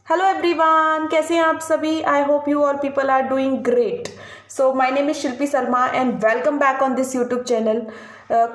Hello everyone, कैसे हैं आप सभी। I hope you all people are doing great. So my name is Shilpi Sharma and welcome back on this YouTube channel.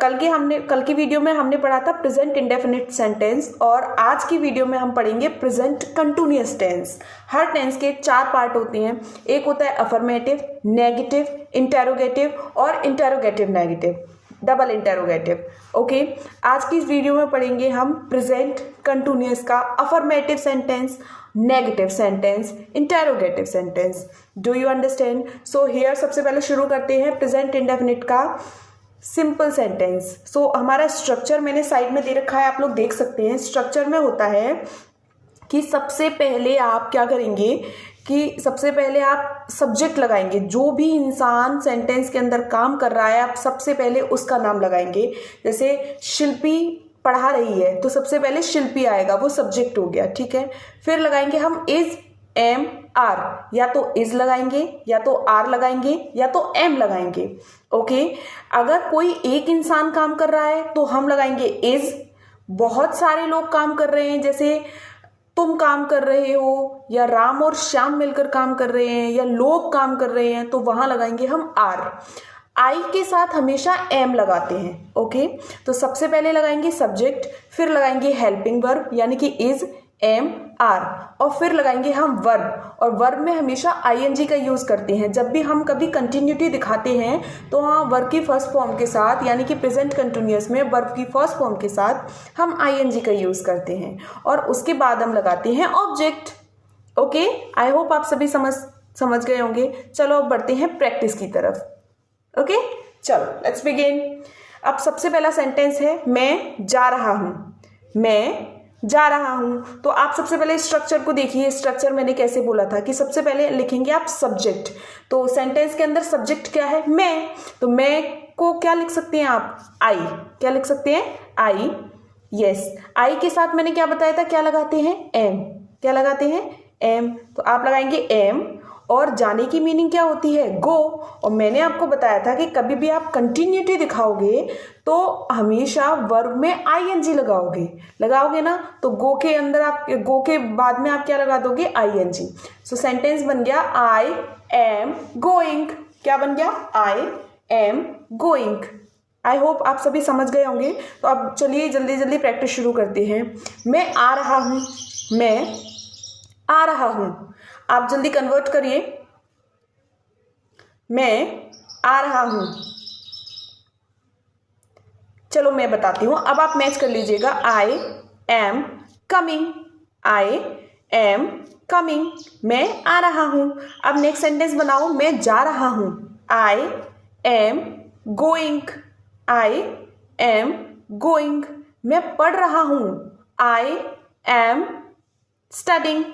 कल की video में हमने पढ़ा था प्रेजेंट इंडेफिनिट सेंटेंस और आज की वीडियो में हम पढ़ेंगे प्रेजेंट कंटिन्यूअस टेंस। हर टेंस के 4 पार्ट होते हैं। एक होता है अफर्मेटिव, नेगेटिव, इंटेरोगेटिव और interrogative negative, double interrogative. Okay, आज की इस वीडियो में पढ़ेंगे हम प्रेजेंट कंटिन्यूअस का affirmative sentence, negative sentence, interrogative sentence. Do you understand? So here सबसे पहले शुरू करते हैं प्रेजेंट इंडेफिनिट का सिंपल सेंटेंस। सो हमारा स्ट्रक्चर मैंने साइड में दे रखा है, आप लोग देख सकते हैं। स्ट्रक्चर में होता है कि सबसे पहले आप क्या करेंगे कि सबसे पहले आप सब्जेक्ट लगाएंगे। जो भी इंसान सेंटेंस के अंदर काम कर रहा है आप सबसे पहले उसका नाम लगाएंगे। जैसे शिल्पी पढ़ा रही है तो सबसे पहले शिल्पी आएगा, वो सब्जेक्ट हो गया, ठीक है। फिर लगाएंगे हम इज, एम, आर। या तो इज लगाएंगे या तो आर लगाएंगे या तो एम लगाएंगे। ओके, अगर कोई एक इंसान काम कर रहा है तो हम लगाएंगे इज। बहुत सारे लोग काम कर रहे हैं, जैसे तुम काम कर रहे हो या राम और श्याम मिलकर काम कर रहे हैं या लोग काम कर रहे हैं, तो वहां लगाएंगे हम आर। आई के साथ हमेशा एम लगाते हैं। ओके, तो सबसे पहले लगाएंगे सब्जेक्ट, फिर लगाएंगे हेल्पिंग वर्ब यानी कि इज, एम, आर, और फिर लगाएंगे हम वर्ब। और वर्ब में हमेशा आईएनजी का यूज करते हैं। जब भी हम कभी कंटिन्यूटी दिखाते हैं तो हाँ, वर्ब की फर्स्ट फॉर्म के साथ यानी कि प्रेजेंट कंटिन्यूअस में वर्ब की फर्स्ट फॉर्म के साथ हम आईएनजी का यूज करते हैं और उसके बाद हम लगाते हैं ऑब्जेक्ट। ओके, आई होप आप सभी समझ गए होंगे। चलो अब बढ़ते हैं प्रैक्टिस की तरफ। ओके, चलो लेट्स बिगिन। अब सबसे पहला सेंटेंस है मैं जा रहा हूं। मैं जा रहा हूं, तो आप सबसे पहले स्ट्रक्चर को देखिए। स्ट्रक्चर मैंने कैसे बोला था कि सबसे पहले लिखेंगे आप सब्जेक्ट। तो सेंटेंस के अंदर सब्जेक्ट क्या है? मैं। तो मैं को क्या लिख सकते हैं आप? आई। क्या लिख सकते हैं? आई। यस, आई के साथ मैंने क्या बताया था, क्या लगाते हैं? एम। क्या लगाते हैं? एम। तो आप लगाएंगे एम। और जाने की मीनिंग क्या होती है? गो। और मैंने आपको बताया था कि कभी भी आप कंटिन्यूटी दिखाओगे तो हमेशा वर्ब में आईएनजी लगाओगे ना। तो गो के अंदर आप, गो के बाद में आप क्या लगा दोगे? आईएनजी। सो सेंटेंस बन गया आई एम गोइंग। क्या बन गया? आई एम गोइंग। आई होप आप सभी समझ गए होंगे। तो अब चलिए जल्दी जल्दी प्रैक्टिस शुरू करते हैं। मैं आ रहा हूं। मैं आ रहा हूं, आप जल्दी कन्वर्ट करिए। मैं आ रहा हूं। चलो मैं बताती हूं, अब आप मैच कर लीजिएगा। I am coming. I am coming, मैं आ रहा हूं। अब नेक्स्ट सेंटेंस बनाओ। मैं जा रहा हूं। I am going. I am going, मैं पढ़ रहा हूं। I am studying.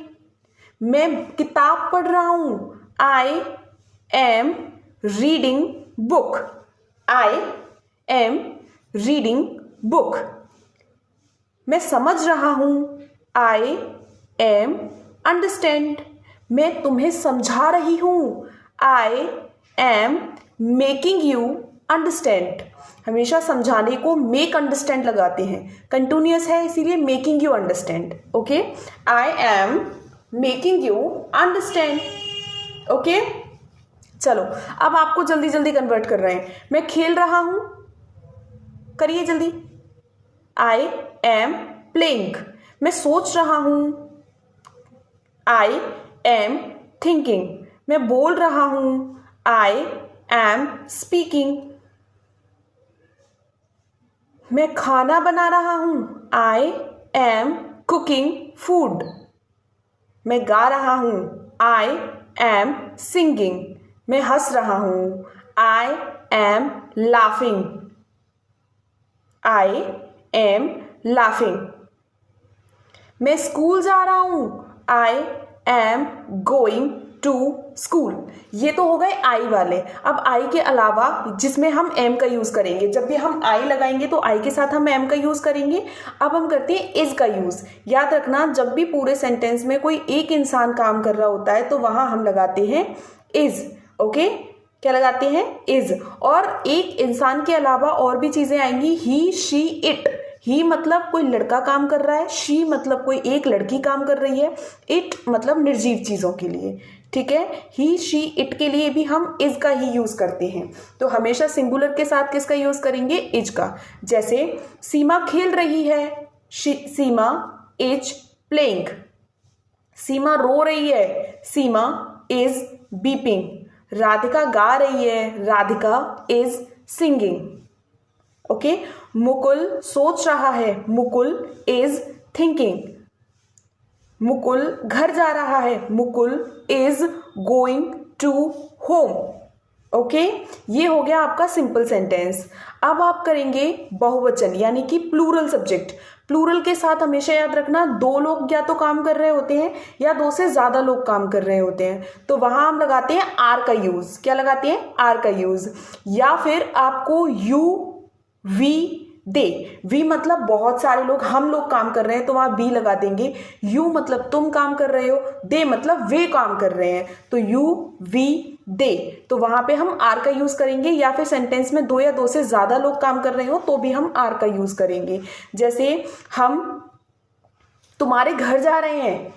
मैं किताब पढ़ रहा हूं। I am reading book. I am reading book. मैं समझ रहा हूं। I M understand. मैं तुम्हें समझा रही हूं। I am making you understand. हमेशा समझाने को मेक अंडरस्टैंड लगाते हैं। कंटिन्यूअस है इसीलिए making you understand. Okay, I am making you understand. Okay, चलो अब आपको जल्दी जल्दी कन्वर्ट कर रहे हैं। मैं खेल रहा हूं, करिए जल्दी। I am playing. मैं सोच रहा हूं। I am thinking. मैं बोल रहा हूं। I am speaking. मैं खाना बना रहा हूं। I am cooking food. मैं गा रहा हूं। I am singing. मैं हंस रहा हूं। I am laughing. I am laughing. मैं स्कूल जा रहा हूं। I am going to school. ये तो हो गए आई वाले। अब आई के अलावा जिसमें हम एम का यूज करेंगे, जब भी हम आई लगाएंगे तो आई के साथ हम एम का यूज करेंगे। अब हम करते हैं इज का यूज। याद रखना, जब भी पूरे सेंटेंस में कोई एक इंसान काम कर रहा होता है तो वहां हम लगाते हैं इज। ओके, क्या लगाते हैं? इज। और एक इंसान के अलावा और भी चीजें आएंगी, ही, शी, इट। ही मतलब कोई लड़का काम कर रहा है, शी मतलब कोई एक लड़की काम कर रही है, इट मतलब निर्जीव चीज़ों के लिए, ठीक है। ही शी इट के लिए भी हम इज का ही यूज़ करते हैं, तो हमेशा सिंगुलर के साथ किसका यूज़ करेंगे, इज का। जैसे सीमा खेल रही है, सीमा इज प्लेइंग। सीमा रो रही है, सीमा इज बीपिंग। राधिका गा रही है, Radhika is singing. Okay, Mukul सोच रहा है, मुकुल इज थिंकिंग। मुकुल घर जा रहा है, Mukul is going to home. Okay, ये हो गया आपका सिंपल सेंटेंस। अब आप करेंगे बहुवचन यानी कि प्लूरल सब्जेक्ट। प्लूरल के साथ हमेशा याद रखना दो लोग या तो काम कर रहे होते हैं या दो से ज्यादा लोग काम कर रहे होते हैं, तो वहां हम लगाते हैं आर का यूज। क्या लगाते हैं, आर का यूज। या फिर आपको यू वी दे, वी मतलब बहुत सारे लोग, हम लोग काम कर रहे हैं तो वहां बी लगा देंगे। यू मतलब तुम काम कर रहे हो, दे मतलब वे काम कर रहे हैं, तो यू वी दे, तो वहां पे हम आर का यूज करेंगे। या फिर सेंटेंस में दो या दो से ज्यादा लोग काम कर रहे हो तो भी हम आर का यूज करेंगे। जैसे हम तुम्हारे घर जा रहे हैं,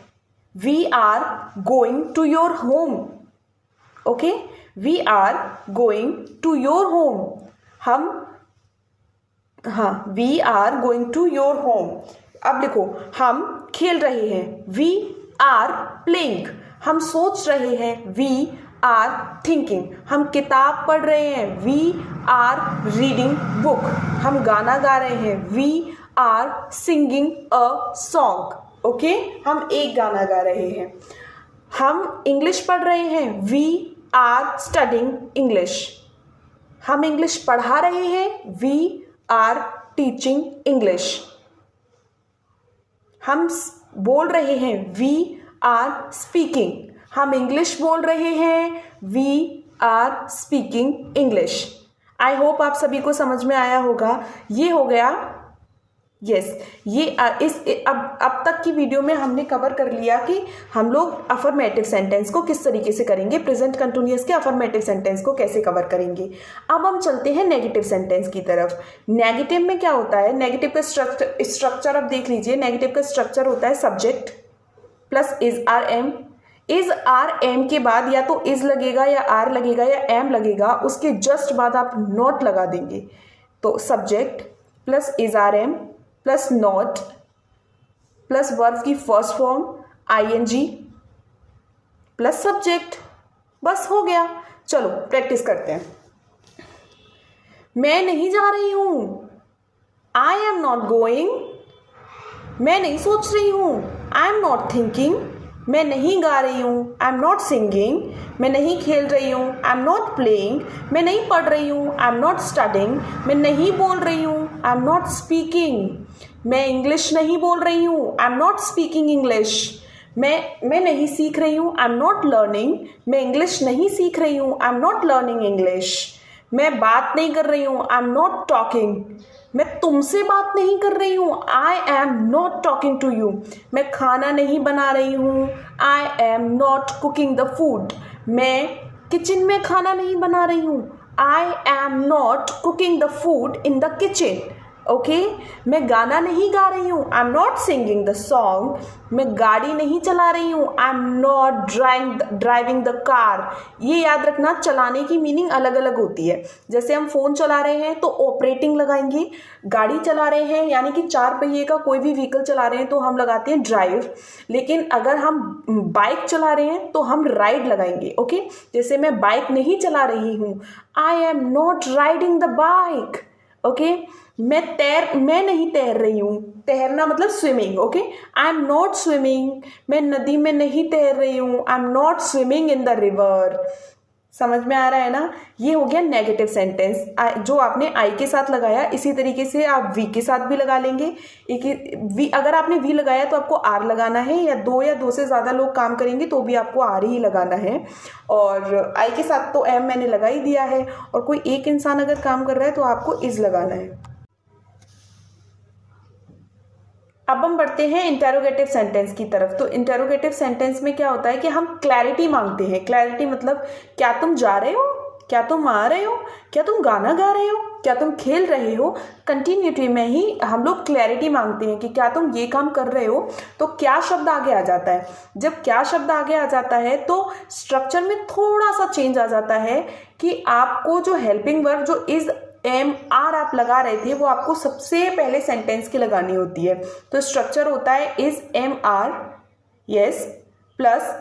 we are going to your home. Okay, we are going to your home. We are going to your home. अब लिखो, हम खेल रहे हैं, वी आर प्लेइंग। हम सोच रहे हैं, वी आर थिंकिंग। हम किताब पढ़ रहे हैं, वी आर रीडिंग बुक। हम गाना गा रहे हैं, we are singing a song. Okay, हम एक गाना गा रहे हैं। हम इंग्लिश पढ़ रहे हैं, वी आर स्टडिंग इंग्लिश। हम इंग्लिश पढ़ा रहे हैं, वी आर टीचिंग इंग्लिश। हम बोल रहे हैं, वी आर स्पीकिंग। हम इंग्लिश बोल रहे हैं, we are speaking English. I hope आप सभी को समझ में आया होगा। ये हो गया यस ये अब तक की वीडियो में हमने कवर कर लिया कि हम लोग अफर्मेटिव सेंटेंस को किस तरीके से करेंगे, प्रेजेंट कंटिन्यूअस के अफर्मेटिव सेंटेंस को कैसे कवर करेंगे। अब हम चलते हैं नेगेटिव सेंटेंस की तरफ। नेगेटिव में क्या होता है, नेगेटिव का स्ट्रक्चर अब देख लीजिए। नेगेटिव का स्ट्रक्चर होता है subject plus is are am. Is are am के बाद या तो इज लगेगा या आर लगेगा या एम लगेगा, उसके जस्ट बाद आप नॉट लगा देंगे। तो subject plus is are am plus not plus verb की first form ING plus subject, बस हो गया। चलो प्रैक्टिस करते हैं। मैं नहीं जा रही हूं, आई एम नॉट गोइंग। मैं नहीं सोच रही हूं, आई एम नॉट थिंकिंग। मैं नहीं गा रही हूं, आई एम नॉट सिंगिंग। मैं नहीं खेल रही हूं, आई एम नॉट प्लेइंग। मैं नहीं पढ़ रही हूं, आई एम नॉट स्टडिंग। मैं नहीं बोल रही हूं, आई एम नॉट स्पीकिंग। मैं इंग्लिश नहीं बोल रही हूँ, I am not speaking English. मैं नहीं सीख रही हूँ, आई एम नॉट लर्निंग। मैं इंग्लिश नहीं सीख रही हूँ, I am not learning English. मैं बात नहीं कर रही हूँ, आई एम नॉट टॉकिंग। मैं तुमसे बात नहीं कर रही हूँ, I am not talking to you. मैं खाना नहीं बना रही हूँ, I am not cooking the food. मैं किचन में खाना नहीं बना रही हूँ, I am not cooking the food in the kitchen. Okay, मैं गाना नहीं गा रही हूँ, I am not singing the song. मैं गाड़ी नहीं चला रही हूँ, I am not driving the car. ये याद रखना, चलाने की मीनिंग अलग अलग होती है। जैसे हम फ़ोन चला रहे हैं तो ऑपरेटिंग लगाएंगे, गाड़ी चला रहे हैं यानी कि 4 पहिए का कोई भी व्हीकल चला रहे हैं तो हम लगाते हैं ड्राइव। लेकिन अगर हम बाइक चला रहे हैं तो हम राइड लगाएंगे। ओके, जैसे मैं बाइक नहीं चला रही हूँ, I am not riding the bike. Okay, मैं नहीं तैर रही हूँ, तैरना मतलब swimming. Okay, I am not swimming. मैं नदी में नहीं तैर रही हूँ, I am not swimming in the river. समझ में आ रहा है ना। ये हो गया नेगेटिव सेंटेंस। जो आपने आई के साथ लगाया इसी तरीके से आप वी के साथ भी लगा लेंगे। अगर आपने वी लगाया तो आपको आर लगाना है, या दो से ज़्यादा लोग काम करेंगे तो भी आपको आर ही लगाना है। और आई के साथ तो एम मैंने लगा ही दिया है, और कोई एक इंसान अगर काम कर रहा है तो आपको इज लगाना है। अब हम बढ़ते हैं इंटेरोगेटिव सेंटेंस की तरफ। तो इंटेरोगेटिव सेंटेंस में क्या होता है कि हम क्लैरिटी मांगते हैं। क्लैरिटी मतलब क्या तुम जा रहे हो, क्या तुम आ रहे हो, क्या तुम गाना गा रहे हो, क्या तुम खेल रहे हो, कंटिन्यूटी में ही हम लोग क्लैरिटी मांगते हैं कि क्या तुम ये काम कर रहे हो, तो क्या शब्द आगे आ जाता है। जब क्या शब्द आगे आ जाता है तो स्ट्रक्चर में थोड़ा सा चेंज आ जाता है कि आपको जो हेल्पिंग वर्ब जो इज एम आर आप लगा रहे थे वो आपको सबसे पहले सेंटेंस की लगानी होती है। तो स्ट्रक्चर होता है is am are, yes, plus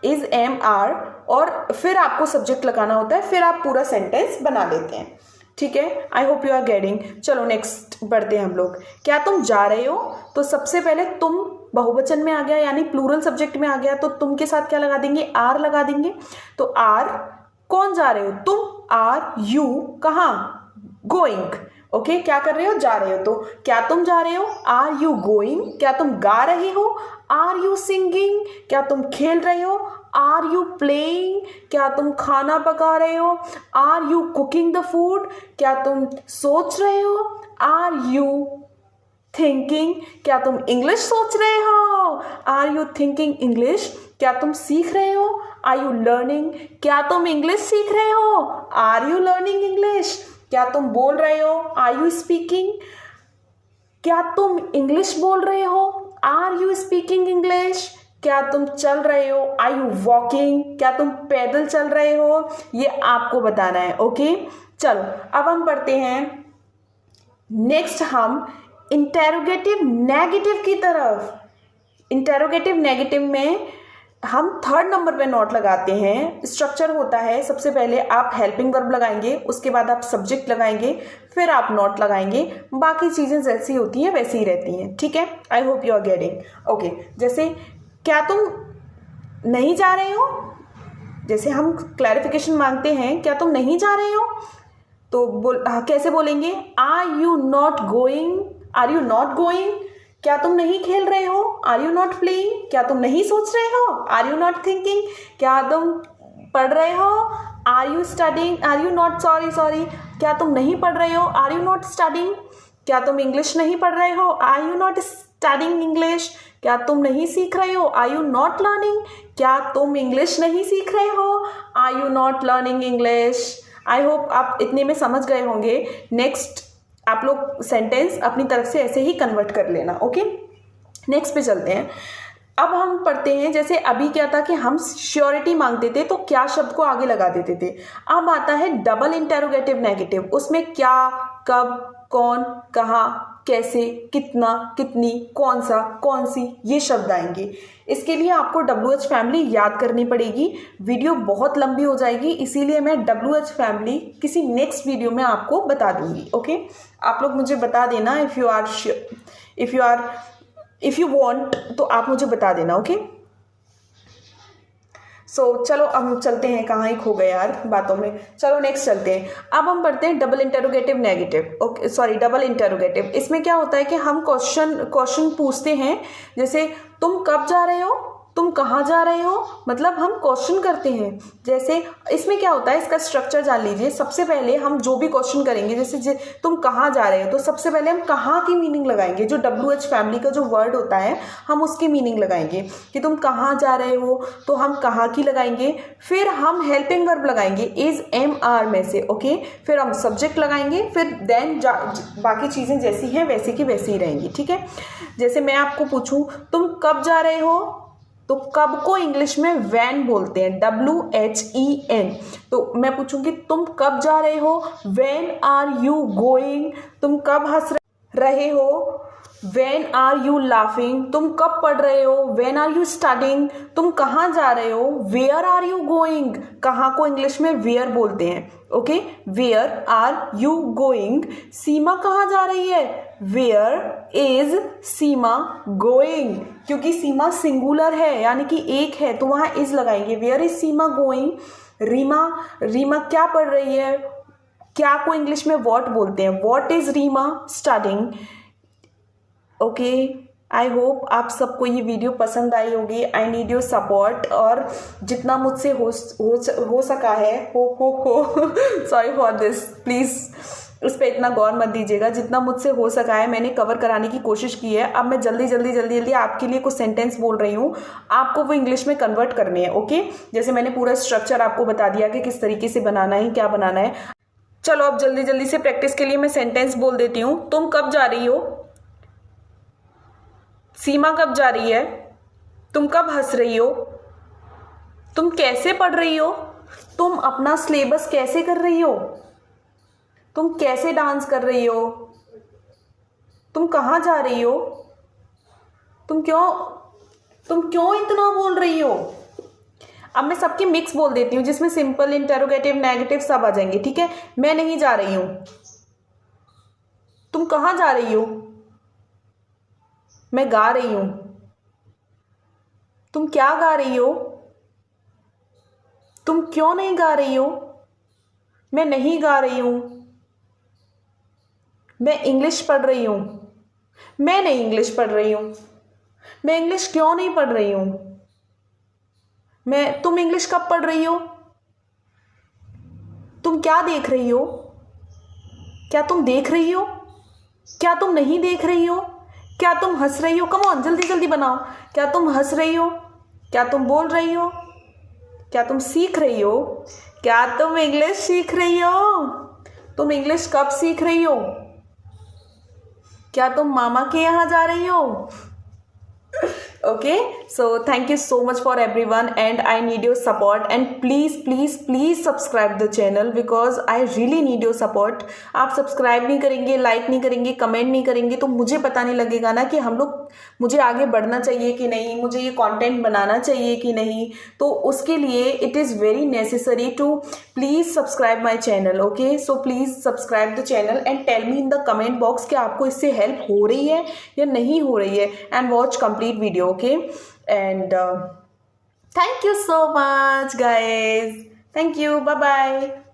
is am are, और फिर आपको सब्जेक्ट लगाना होता है, फिर आप पूरा सेंटेंस बना लेते हैं। ठीक है, I hope you are getting. चलो नेक्स्ट बढ़ते हैं हम लोग। क्या तुम जा रहे हो, तो सबसे पहले तुम बहुवचन में आ गया यानी प्लूरल सब्जेक्ट में आ गया, तो तुम के साथ क्या लगा देंगे, आर लगा देंगे। तो आर, कौन जा रहे हो, तुम, आर यू, कहाँ, गोइंग। ओके, क्या कर रहे हो, जा रहे हो। तो क्या तुम जा रहे हो, आर यू गोइंग। क्या तुम गा रहे हो, आर यू सिंगिंग। क्या तुम खेल रहे हो, आर यू प्लेइंग। क्या तुम खाना पका रहे हो, are you cooking the food. क्या तुम सोच रहे हो, आर यू थिंकिंग। क्या तुम इंग्लिश सोच रहे हो, आर यू थिंकिंग इंग्लिश। क्या तुम सीख रहे हो, आर यू लर्निंग। क्या तुम इंग्लिश सीख रहे हो, आर यू लर्निंग इंग्लिश। क्या तुम बोल रहे हो, आर यू स्पीकिंग। क्या तुम इंग्लिश बोल रहे हो, आर यू स्पीकिंग इंग्लिश। क्या तुम चल रहे हो, आर यू वॉकिंग। क्या तुम पैदल चल रहे हो, ये आपको बताना है। ओके, चलो अब हम पढ़ते हैं नेक्स्ट, हम इंटेरोगेटिव नेगेटिव की तरफ। इंटेरोगेटिव नेगेटिव में हम थर्ड नंबर पे नोट लगाते हैं। स्ट्रक्चर होता है, सबसे पहले आप हेल्पिंग वर्ब लगाएंगे, उसके बाद आप सब्जेक्ट लगाएंगे, फिर आप नोट लगाएंगे। बाकी चीज़ें जैसी होती हैं वैसी ही रहती हैं। ठीक है, I hope you are getting. Okay, जैसे क्या तुम नहीं जा रहे हो, जैसे हम क्लैरिफिकेशन मांगते हैं, क्या तुम नहीं जा रहे हो, तो कैसे बोलेंगे, are you not going. Are you not going. क्या तुम नहीं खेल रहे हो, आर यू नॉट प्लेइंग। क्या तुम नहीं सोच रहे हो, आर यू नॉट थिंकिंग। क्या तुम पढ़ रहे हो, are you studying. Are you not, sorry, क्या तुम नहीं पढ़ रहे हो, आर यू नॉट स्टडिंग। क्या तुम इंग्लिश नहीं पढ़ रहे हो, are you not studying English. क्या तुम नहीं सीख रहे हो, आर यू नॉट लर्निंग। क्या तुम इंग्लिश नहीं सीख रहे हो, are you not learning English. I hope आप इतने में समझ गए होंगे। नेक्स्ट आप लोग सेंटेंस अपनी तरफ से ऐसे ही कन्वर्ट कर लेना। ओके, नेक्स्ट पे चलते हैं। अब हम पढ़ते हैं, जैसे अभी क्या था कि हम श्योरिटी मांगते थे तो क्या शब्द को आगे लगा देते थे। अब आता है डबल इंटेरोगेटिव नेगेटिव, उसमें क्या, कब, कौन, कहाँ, कैसे, कितना, कितनी, कौन सा, कौन सी, ये शब्द आएंगे। इसके लिए आपको WH फैमिली याद करनी पड़ेगी। वीडियो बहुत लंबी हो जाएगी, इसीलिए मैं WH फैमिली किसी नेक्स्ट वीडियो में आपको बता दूंगी। ओके, आप लोग मुझे बता देना इफ़ यू वांट, तो आप मुझे बता देना। ओके, सो चलो अब हम चलते हैं, कहाँ ही खो गए यार बातों में। चलो नेक्स्ट चलते हैं। अब हम पढ़ते हैं double interrogative negative. Okay, sorry, double interrogative. इसमें क्या होता है कि हम क्वेश्चन पूछते हैं, जैसे तुम कब जा रहे हो, तुम कहाँ जा रहे हो, मतलब हम क्वेश्चन करते हैं। जैसे इसमें क्या होता है, इसका स्ट्रक्चर जान लीजिए। सबसे पहले हम जो भी क्वेश्चन करेंगे, जैसे तुम कहाँ जा रहे हो, तो सबसे पहले हम कहाँ की मीनिंग लगाएंगे। जो WH फैमिली का जो वर्ड होता है हम उसकी मीनिंग लगाएंगे कि तुम कहाँ जा रहे हो, तो हम कहाँ की लगाएंगे। फिर हम हेल्पिंग वर्ब लगाएंगे इज एम आर में से। ओके, फिर हम सब्जेक्ट लगाएंगे, फिर देन बाकी चीज़ें जैसी हैं वैसी की वैसी ही रहेंगी। ठीक है, जैसे मैं आपको पूछूं तुम कब जा रहे हो, तो कब को इंग्लिश में वैन बोलते हैं, WHEN। तो मैं पूछूंगी तुम कब जा रहे हो, वेन आर यू गोइंग। तुम कब हंस रहे हो, वेन आर यू लाफिंग। तुम कब पढ़ रहे हो, वेन आर यू स्टडिंग। तुम कहाँ जा रहे हो, वेयर आर यू गोइंग। कहाँ को इंग्लिश में वेयर बोलते हैं। Okay, where are you going. Seema कहाँ जा रही है, वेयर इज सीमा गोइंग। क्योंकि सीमा सिंगुलर है यानी कि एक है, तो वहाँ इज लगाएंगे, where is Seema going. Reema क्या पढ़ रही है, क्या को इंग्लिश में व्हाट बोलते हैं, what is Reema studying. Okay, I hope आप सबको ये वीडियो पसंद आई होगी। आई नीड योर सपोर्ट, और जितना मुझसे हो सका है, हो सॉरी फॉर दिस, प्लीज़ उस पर इतना गौर मत दीजिएगा। जितना मुझसे हो सका है मैंने कवर कराने की कोशिश की है। अब मैं जल्दी जल्दी जल्दी जल्दी आपके लिए कुछ सेंटेंस बोल रही हूँ, आपको वो इंग्लिश में कन्वर्ट करने हैं। ओके, जैसे मैंने पूरा स्ट्रक्चर आपको बता दिया कि किस तरीके से बनाना है, क्या बनाना है। चलो अब जल्दी जल्दी से प्रैक्टिस के लिए मैं सेंटेंस बोल देती हूँ। तुम कब जा रही हो? सीमा कब जा रही है? तुम कब हंस रही हो? तुम कैसे पढ़ रही हो? तुम अपना सिलेबस कैसे कर रही हो? तुम कैसे डांस कर रही हो? तुम कहाँ जा रही हो? तुम क्यों इतना बोल रही हो? अब मैं सबकी मिक्स बोल देती हूँ जिसमें सिंपल, इंटेरोगेटिव, नेगेटिव सब आ जाएंगे। ठीक है, मैं नहीं जा रही हूँ। तुम कहाँ जा रही हो? मैं गा रही हूँ। तुम क्या गा रही हो? तुम क्यों नहीं गा रही हो? मैं नहीं गा रही हूँ। मैं इंग्लिश पढ़ रही हूँ। मैं नहीं इंग्लिश पढ़ रही हूँ। मैं इंग्लिश क्यों नहीं पढ़ रही हूँ? तुम इंग्लिश कब पढ़ रही हो? तुम क्या देख रही हो? क्या तुम देख रही हो? क्या तुम नहीं देख रही हो? क्या तुम हंस रही हो? कम ऑन, जल्दी जल्दी बनाओ। क्या तुम हंस रही हो? क्या तुम बोल रही हो? क्या तुम सीख रही हो? क्या तुम इंग्लिश सीख रही हो? तुम इंग्लिश कब सीख रही हो? क्या तुम मामा के यहाँ जा रही हो? Okay, so thank you so much for everyone and I need your support and please subscribe the channel because I really need your support. आप सब्सक्राइब नहीं करेंगे, लाइक नहीं करेंगे, कमेंट नहीं करेंगे तो मुझे पता नहीं लगेगा ना कि मुझे आगे बढ़ना चाहिए कि नहीं, मुझे ये कंटेंट बनाना चाहिए कि नहीं। तो उसके लिए it is very necessary to please subscribe my channel. Okay, so please subscribe the channel and tell me in the comment box कि आपको इससे हेल्प हो रही है या नहीं हो रही है and watch complete video. Okay, and thank you so much guys. Thank you. Bye bye.